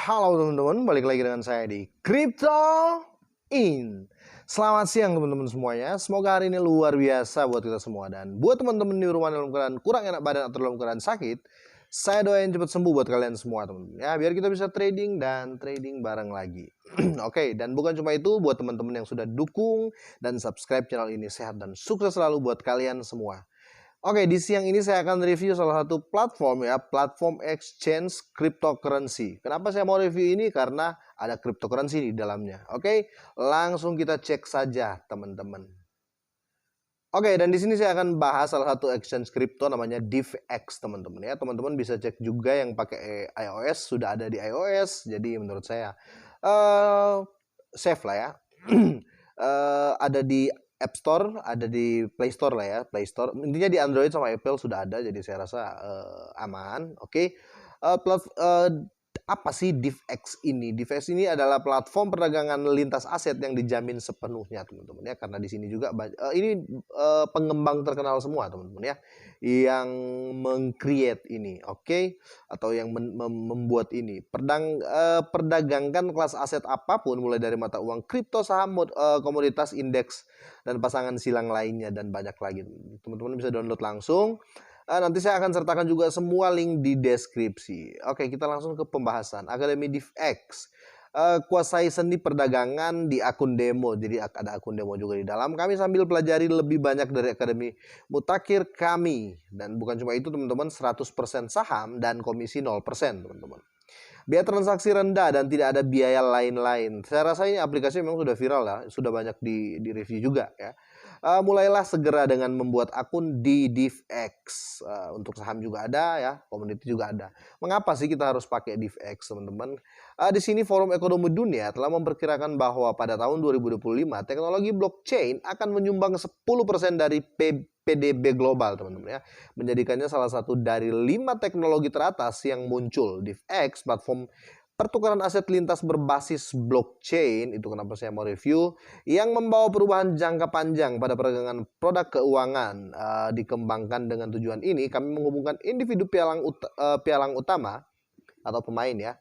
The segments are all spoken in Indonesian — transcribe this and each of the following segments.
Halo teman-teman, balik lagi dengan saya di Crypto In. Selamat siang teman-teman semuanya. Semoga hari ini luar biasa buat kita semua. Dan buat teman-teman di rumah dalam keadaan kurang enak badan atau dalam keadaan sakit, saya doain cepat sembuh buat kalian semua teman-teman. Ya, biar kita bisa trading dan trading bareng lagi. Oke, dan bukan cuma itu, buat teman-teman yang sudah dukung dan subscribe channel ini, sehat dan sukses selalu buat kalian semua. Oke, di siang ini saya akan review salah satu platform ya, platform exchange cryptocurrency. Kenapa saya mau review ini? Karena ada cryptocurrency di dalamnya. Oke, langsung kita cek saja teman-teman. Oke, dan di sini saya akan bahas salah satu exchange crypto namanya DivX teman-teman ya. Teman-teman bisa cek juga yang pakai iOS, sudah ada di iOS. Jadi menurut saya safe lah ya. Ada di App Store, ada di Play Store lah ya, Play Store. Intinya di Android sama Apple sudah ada, jadi saya rasa aman. Oke. Apa sih DivX ini? DivX ini adalah platform perdagangan lintas aset yang dijamin sepenuhnya, teman-teman ya. Karena di sini juga ini pengembang terkenal semua, teman-teman ya, yang meng-create ini, oke, atau yang membuat ini. Perdagangkan kelas aset apapun, mulai dari mata uang, kripto, saham, komoditas, indeks, dan pasangan silang lainnya, dan banyak lagi. Teman-teman bisa download langsung. Nanti saya akan sertakan juga semua link di deskripsi. Oke, kita langsung ke pembahasan. Akademi DivX. Kuasai seni perdagangan di akun demo. Jadi ada akun demo juga di dalam. Kami sambil pelajari lebih banyak dari Akademi Mutakhir kami. Dan bukan cuma itu teman-teman, 100% saham dan komisi 0% teman-teman. Biaya transaksi rendah dan tidak ada biaya lain-lain. Saya rasa ini aplikasi memang sudah viral ya, sudah banyak di review juga ya. Mulailah segera dengan membuat akun di DivX. Untuk saham juga ada ya, community juga ada. Mengapa sih kita harus pakai DivX teman-teman? Di sini Forum Ekonomi Dunia telah memperkirakan bahwa pada tahun 2025 teknologi blockchain akan menyumbang 10% dari PDB global teman-teman ya, menjadikannya salah satu dari 5 teknologi teratas yang muncul. DivX, platform pertukaran aset lintas berbasis blockchain, itu kenapa saya mau review, yang membawa perubahan jangka panjang pada perdagangan produk keuangan. Dikembangkan dengan tujuan ini, kami menghubungkan individu pialang utama atau pemain ya,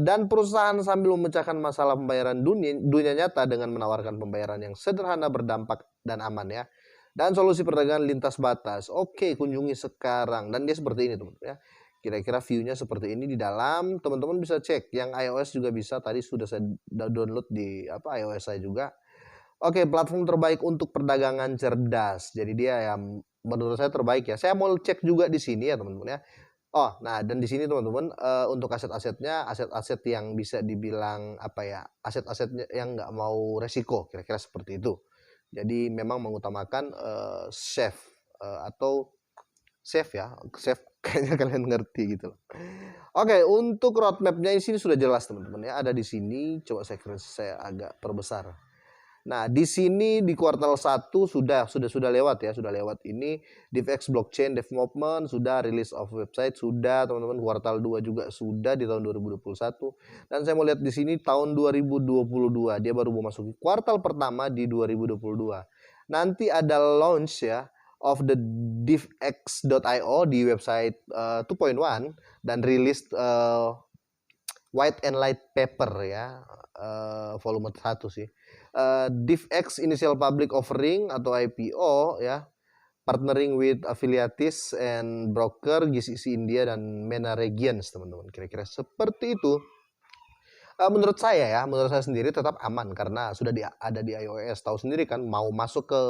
dan perusahaan sambil memecahkan masalah pembayaran dunia nyata dengan menawarkan pembayaran yang sederhana, berdampak, dan aman ya. Dan solusi perdagangan lintas batas. Oke, kunjungi sekarang. Dan dia seperti ini teman-teman ya. Kira-kira view-nya seperti ini di dalam. Teman-teman bisa cek. Yang iOS juga bisa. Tadi sudah saya download di iOS saya juga. Oke, platform terbaik untuk perdagangan cerdas. Jadi dia yang menurut saya terbaik ya. Saya mau cek juga di sini ya teman-teman ya. Oh, nah dan di sini teman-teman untuk aset-asetnya, aset-aset yang bisa dibilang apa ya, aset-asetnya yang nggak mau resiko, kira-kira seperti itu. Jadi memang mengutamakan safe atau safe ya, safe kayaknya kalian ngerti gitu. Oke, untuk roadmapnya di sini sudah jelas teman-teman ya, ada di sini. Coba saya agak perbesar. Nah, di sini di kuartal 1 sudah lewat ya, sudah lewat ini DivX blockchain development, sudah release of website, sudah teman-teman. Kuartal 2 juga sudah di tahun 2021. Dan saya mau lihat di sini tahun 2022, dia baru mau masuk kuartal pertama di 2022. Nanti ada launch ya of the divx.io di website 2.1 dan rilis white and light paper ya, volume 1 sih. DivX initial public offering atau IPO ya, partnering with affiliates and broker GCC India dan MENA regions teman-teman. Kira-kira seperti itu. Menurut saya sendiri tetap aman karena sudah ada di iOS. Tahu sendiri kan, mau masuk ke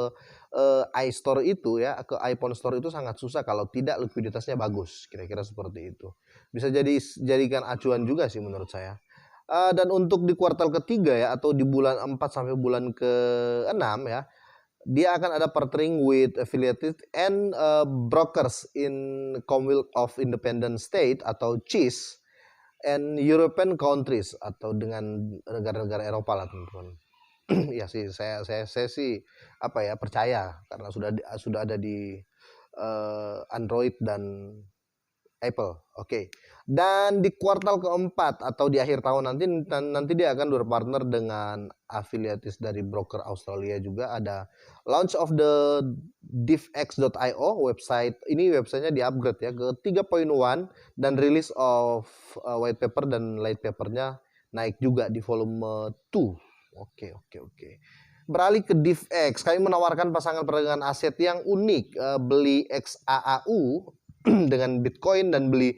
iStore itu ya, ke iPhone Store itu sangat susah kalau tidak likuiditasnya bagus. Kira-kira seperti itu. Bisa jadikan acuan juga sih menurut saya. Dan untuk di kuartal ketiga ya, atau di bulan 4 sampai bulan ke-6 ya, dia akan ada partnering with affiliated and brokers in Commonwealth of Independent State atau CIS and European countries, atau dengan negara-negara Eropa lah teman-teman. Ya sih, saya sih apa ya, percaya karena sudah ada di Android dan Apple. Oke. Dan di kuartal keempat atau di akhir tahun nanti dia akan berpartner dengan afiliatis dari broker Australia juga. Ada launch of the divx.io website. Ini websitenya di-upgrade ya ke 3.1 dan release of white paper dan light papernya naik juga di volume 2. Oke. Beralih ke DivX, kami menawarkan pasangan perdagangan aset yang unik, beli XAAU dengan Bitcoin dan beli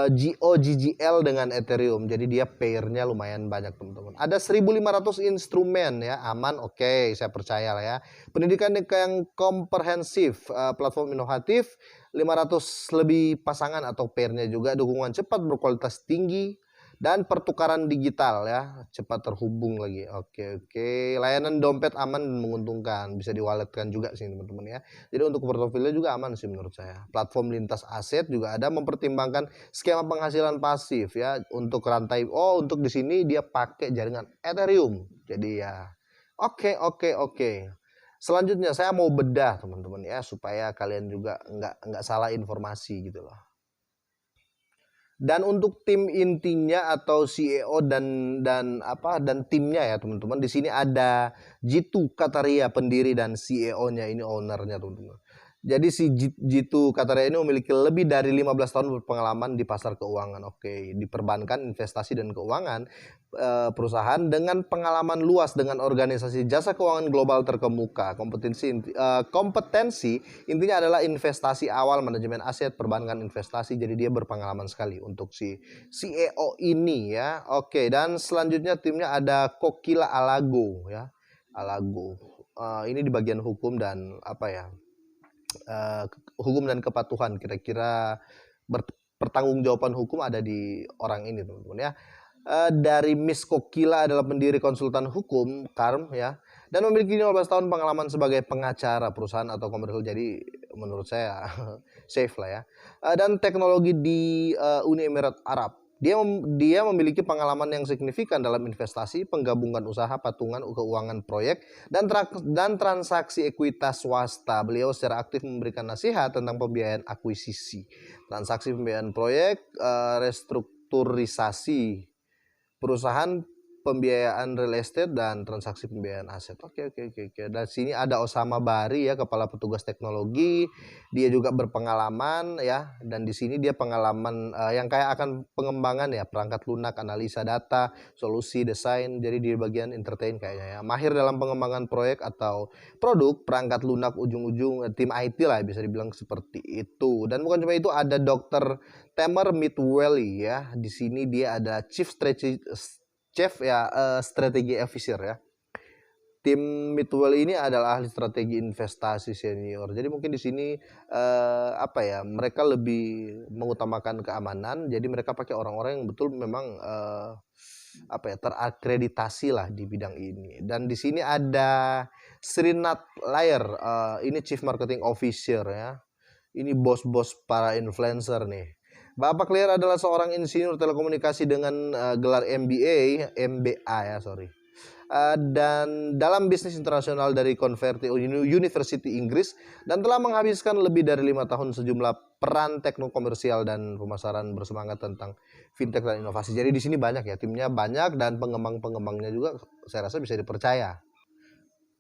GOGGL dengan Ethereum. Jadi dia pairnya lumayan banyak teman-teman. Ada 1.500 instrumen ya, aman, oke, saya percaya lah ya. Pendidikan yang komprehensif, platform inovatif, 500 lebih pasangan atau pairnya juga, dukungan cepat berkualitas tinggi, dan pertukaran digital ya, cepat terhubung lagi. Oke. Layanan dompet aman dan menguntungkan, bisa di-walletkan juga sih teman-teman ya. Jadi untuk portofolio juga aman sih menurut saya. Platform lintas aset juga ada, mempertimbangkan skema penghasilan pasif ya untuk rantai. Untuk di sini dia pakai jaringan Ethereum. Jadi ya oke. Selanjutnya saya mau bedah teman-teman ya supaya kalian juga nggak salah informasi gitu loh. Dan untuk tim intinya atau CEO dan timnya ya teman-teman, di sini ada Jitu Kataria pendiri dan CEO-nya, ini ownernya teman-teman. Jadi si Jitu Kataria ini memiliki lebih dari 15 tahun berpengalaman di pasar keuangan. Oke, di perbankan, investasi dan keuangan, perusahaan dengan pengalaman luas dengan organisasi jasa keuangan global terkemuka. Kompetensi intinya adalah investasi awal, manajemen aset, perbankan, investasi. Jadi dia berpengalaman sekali untuk si CEO ini ya. Oke, dan selanjutnya timnya ada Kokila Alago ya. Alago. Ini di bagian hukum dan hukum dan kepatuhan, kira-kira pertanggungjawaban hukum ada di orang ini teman-teman ya. Dari Miss Kokila adalah pendiri konsultan hukum KARM ya, dan memiliki 15 tahun pengalaman sebagai pengacara perusahaan atau komersil. Jadi menurut saya safe lah ya. Dan teknologi di Uni Emirat Arab. Dia memiliki pengalaman yang signifikan dalam investasi, penggabungan usaha, patungan, keuangan proyek, dan transaksi ekuitas swasta. Beliau secara aktif memberikan nasihat tentang pembiayaan akuisisi, transaksi pembiayaan proyek, restrukturisasi perusahaan, pembiayaan real estate, dan transaksi pembiayaan aset. Oke. Dan sini ada Osama Bari ya, kepala petugas teknologi. Dia juga berpengalaman ya, dan di sini dia pengalaman yang kayak akan pengembangan ya, perangkat lunak, analisa data, solusi, desain. Jadi di bagian entertain kayaknya ya. Mahir dalam pengembangan proyek atau produk, perangkat lunak ujung-ujung tim IT lah bisa dibilang seperti itu. Dan bukan cuma itu, ada Dr. Tamer Mitweli ya. Di sini dia ada strategi officer ya. Tim Mitwell ini adalah ahli strategi investasi senior. Jadi mungkin di sini mereka lebih mengutamakan keamanan. Jadi mereka pakai orang-orang yang betul memang terakreditasi lah di bidang ini. Dan di sini ada Srinat Layer, ini Chief Marketing Officer ya. Ini bos-bos para influencer nih. Bapak Clear adalah seorang insinyur telekomunikasi dengan gelar MBA ya, dan dalam bisnis internasional dari Converti University Inggris, dan telah menghabiskan lebih dari 5 tahun sejumlah peran teknik komersial dan pemasaran, bersemangat tentang fintech dan inovasi. Jadi di sini banyak ya, timnya banyak dan pengembangnya juga saya rasa bisa dipercaya.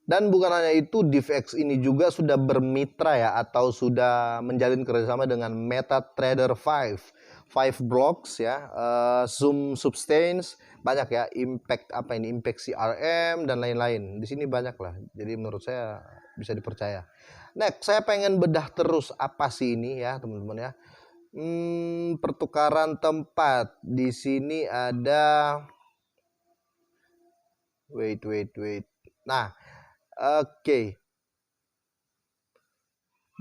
Dan bukan hanya itu, DivX ini juga sudah bermitra ya, atau sudah menjalin kerjasama dengan MetaTrader 5 Blocks ya, Zoom Substance, banyak ya, Impact CRM dan lain-lain. Di sini banyak lah. Jadi menurut saya bisa dipercaya. Next, saya pengen bedah terus apa sih ini ya, teman-teman ya. Pertukaran tempat. Di sini ada wait. Nah, oke.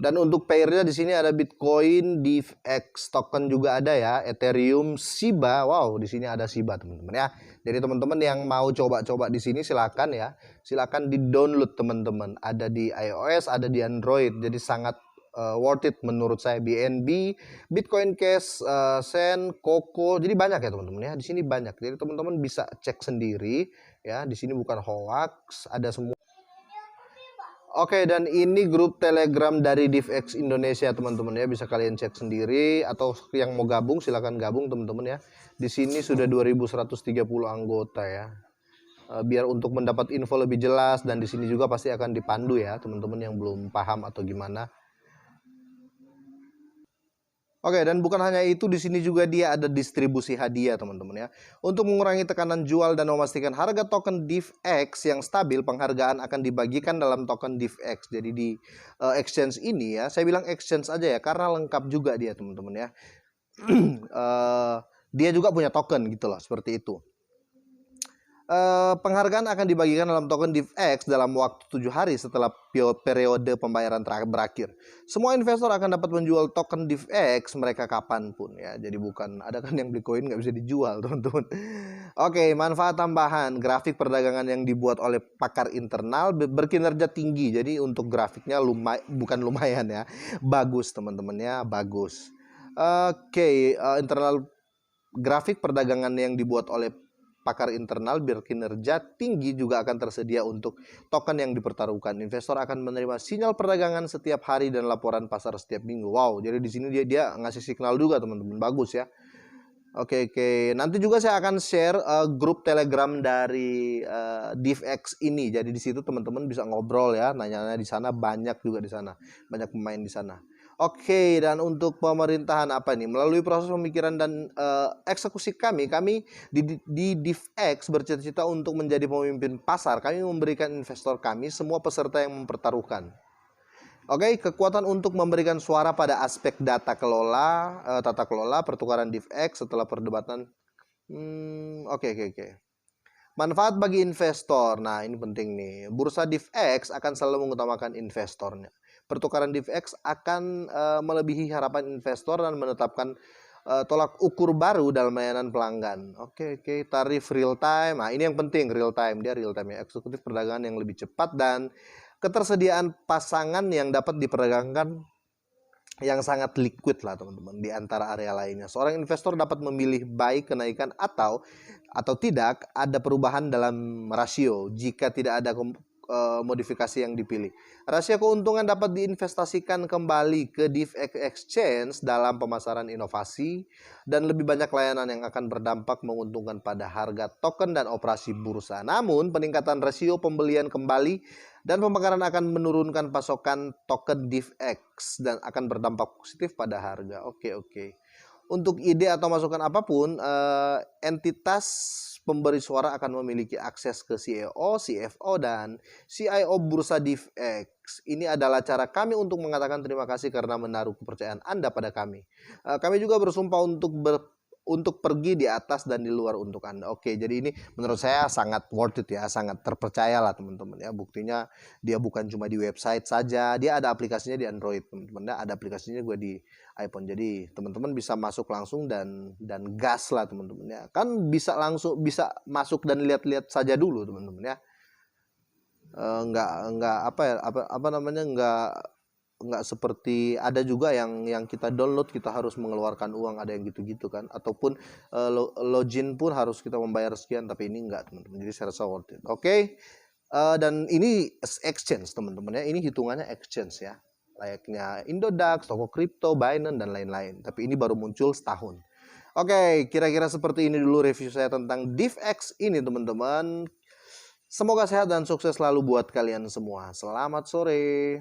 Dan untuk pairnya di sini ada Bitcoin, DivX token juga ada ya, Ethereum, Shiba. Wow, di sini ada Shiba teman-teman ya. Jadi teman-teman yang mau coba-coba di sini silakan ya. Silakan di-download teman-teman. Ada di iOS, ada di Android. Jadi sangat worth it menurut saya. BNB, Bitcoin Cash, Sen, Coco. Jadi banyak ya teman-teman ya. Di sini banyak. Jadi teman-teman bisa cek sendiri ya. Di sini bukan hoax, ada semua. Oke, dan ini grup Telegram dari DivX Indonesia, teman-teman ya. Bisa kalian cek sendiri atau yang mau gabung silakan gabung, teman-teman ya. Di sini sudah 2130 anggota ya. Biar untuk mendapat info lebih jelas, dan di sini juga pasti akan dipandu ya, teman-teman yang belum paham atau gimana. Oke, dan bukan hanya itu, di sini juga dia ada distribusi hadiah, teman-teman ya. Untuk mengurangi tekanan jual dan memastikan harga token DivX yang stabil, penghargaan akan dibagikan dalam token DivX. Jadi di exchange ini ya, saya bilang exchange aja ya, karena lengkap juga dia, teman-teman ya. Dia juga punya token gitu loh, seperti itu. Penghargaan akan dibagikan dalam token DivX dalam waktu 7 hari setelah periode pembayaran berakhir. Semua investor akan dapat menjual token DivX mereka kapanpun ya. Jadi bukan ada kan yang beli koin nggak bisa dijual, teman-teman. Oke, manfaat tambahan, grafik perdagangan yang dibuat oleh pakar internal berkinerja tinggi. Jadi untuk grafiknya bukan lumayan ya, bagus teman-teman ya, bagus. Oke, internal grafik perdagangan yang dibuat oleh pakar internal berkinerja tinggi juga akan tersedia untuk token yang dipertaruhkan. Investor akan menerima sinyal perdagangan setiap hari dan laporan pasar setiap minggu. Wow, jadi di sini dia ngasih signal juga, teman-teman. Bagus ya. Oke. Nanti juga saya akan share grup Telegram dari DivX ini. Jadi di situ teman-teman bisa ngobrol ya, nanya-nanya di sana, banyak juga di sana. Banyak pemain di sana. Oke, dan untuk pemerintahan apa nih? Melalui proses pemikiran dan eksekusi kami di DivX bercita-cita untuk menjadi pemimpin pasar. Kami memberikan investor kami semua peserta yang mempertaruhkan. Oke, kekuatan untuk memberikan suara pada aspek tata kelola pertukaran DivX setelah perdebatan. Oke. Manfaat bagi investor. Nah, ini penting nih. Bursa DivX akan selalu mengutamakan investornya. Pertukaran DivX akan melebihi harapan investor dan menetapkan tolak ukur baru dalam layanan pelanggan. Oke. Tarif real time. Nah, ini yang penting, real time. Dia real time ya. Eksekutif perdagangan yang lebih cepat dan ketersediaan pasangan yang dapat diperdagangkan yang sangat liquid lah, teman-teman, di antara area lainnya. Seorang investor dapat memilih baik kenaikan atau tidak ada perubahan dalam rasio jika tidak ada modifikasi yang dipilih. Rasio keuntungan dapat diinvestasikan kembali ke DivX Exchange dalam pemasaran inovasi dan lebih banyak layanan yang akan berdampak menguntungkan pada harga token dan operasi bursa. Namun, peningkatan rasio pembelian kembali dan pemekaran akan menurunkan pasokan token DivX dan akan berdampak positif pada harga. Oke. Untuk ide atau masukan apapun, entitas pemberi suara akan memiliki akses ke CEO, CFO, dan CIO Bursa DivX. Ini adalah cara kami untuk mengatakan terima kasih karena menaruh kepercayaan Anda pada kami. Kami juga bersumpah untuk pergi di atas dan di luar untuk Anda. Oke, jadi ini menurut saya sangat worth it ya, sangat terpercaya lah, teman-teman ya. Buktinya dia bukan cuma di website saja, dia ada aplikasinya di Android, teman-teman ya. Ada aplikasinya gue di iPhone. Jadi teman-teman bisa masuk langsung dan gas lah, teman-teman ya. Kan bisa langsung bisa masuk dan lihat-lihat saja dulu, teman-teman ya. Enggak apa namanya, nggak seperti ada juga yang kita download kita harus mengeluarkan uang, ada yang gitu-gitu kan, ataupun login pun harus kita membayar sekian, tapi ini enggak, teman-teman. Jadi saya rasa worth it. Oke. Dan ini exchange, teman-teman ya, ini hitungannya exchange ya, layaknya Indodax, toko kripto, Binance dan lain-lain, tapi ini baru muncul setahun. Oke, kira-kira seperti ini dulu review saya tentang DivX ini, teman-teman. Semoga sehat dan sukses selalu buat kalian semua. Selamat sore.